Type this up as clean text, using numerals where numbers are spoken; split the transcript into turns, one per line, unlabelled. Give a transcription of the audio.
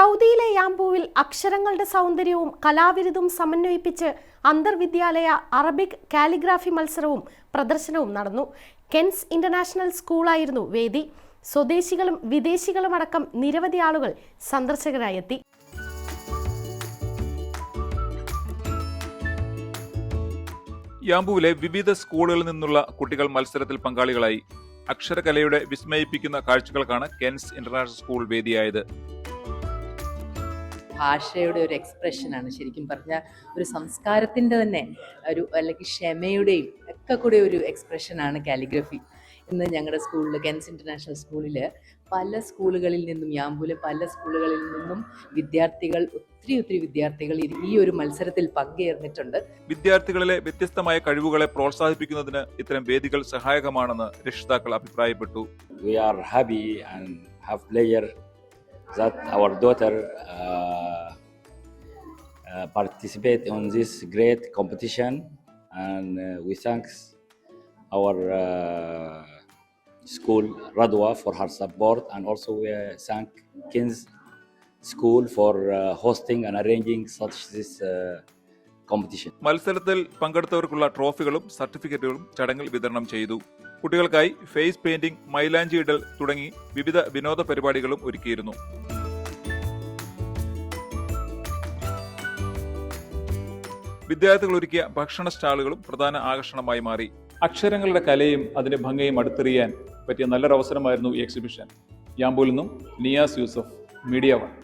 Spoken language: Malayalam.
സൗദിയിലെ യാംബൂവിൽ അക്ഷരങ്ങളുടെ സൗന്ദര്യവും കലാവിരുതും സമന്വയിപ്പിച്ച് അന്തർവിദ്യാലയ അറബിക് കാലിഗ്രാഫി മത്സരവും പ്രദർശനവും നടന്നു. കെൻസ് ഇന്റർനാഷണൽ സ്കൂളായിരുന്നു വേദി. സ്വദേശികളും വിദേശികളുമടക്കം നിരവധി ആളുകൾ സന്ദർശകരായി എത്തി.
യാംബൂവിലെ വിവിധ സ്കൂളുകളിൽ നിന്നുള്ള കുട്ടികൾ മത്സരത്തിൽ പങ്കാളികളായി. അക്ഷരകലയുടെ വിസ്മയിപ്പിക്കുന്ന കാഴ്ചകൾക്കാണ് കെൻസ് ഇന്റർനാഷണൽ സ്കൂൾ വേദിയായത്.
ഭാഷയുടെ ഒരു എക്സ്പ്രഷനാണ്, ശരിക്കും പറഞ്ഞാൽ ഒരു സംസ്കാരത്തിൻ്റെ തന്നെ ഒരു അല്ലെങ്കിൽ ക്ഷമയുടെയും ഒക്കെ കൂടെ ഒരു എക്സ്പ്രഷനാണ് കാലിഗ്രഫി. ഇന്ന് ഞങ്ങളുടെ സ്കൂളിൽ, കെൻസ് ഇൻ്റർനാഷണൽ സ്കൂളിൽ, പല സ്കൂളുകളിൽ നിന്നും, യാംബൂലെ പല സ്കൂളുകളിൽ നിന്നും വിദ്യാർത്ഥികൾ, ഒത്തിരി വിദ്യാർത്ഥികൾ ഈ ഒരു മത്സരത്തിൽ പങ്കേർന്നിട്ടുണ്ട്.
വിദ്യാർത്ഥികളിലെ വ്യത്യസ്തമായ കഴിവുകളെ പ്രോത്സാഹിപ്പിക്കുന്നതിന് ഇത്തരം വേദികൾ സഹായകമാണെന്ന് രക്ഷിതാക്കൾ അഭിപ്രായപ്പെട്ടു.
We are happy and have pleasure that our daughter participate in this great competition, and we thanks our school Radwa for her support, and also we thank Kins School for hosting and arranging such this competition.
മത്സരത്തിൽ പങ്കെടുത്തവർക്കുള്ള ട്രോഫികളും സർട്ടിഫിക്കറ്റുകളും ചടങ്ങിൽ വിതരണം ചെയ്തു. കുട്ടികൾക്കായി ഫേസ് പെയിന്റിംഗ്, മൈലാഞ്ചി ഇടൽ തുടങ്ങി വിവിധ വിനോദ പരിപാടികളും ഒരുക്കിയിരുന്നു. വിദ്യാർത്ഥികൾ ഒരുക്കിയ ഭക്ഷണ സ്റ്റാളുകളും പ്രധാന ആകർഷണമായി മാറി. അക്ഷരങ്ങളുടെ കലയും അതിന്റെ ഭംഗിയും അടുത്തെറിയാൻ പറ്റിയ നല്ലൊരു അവസരമായിരുന്നു ഈ എക്സിബിഷൻ. യാംബൂവിൽ നിന്നും നിയാസ് യൂസഫ്, മീഡിയ 1.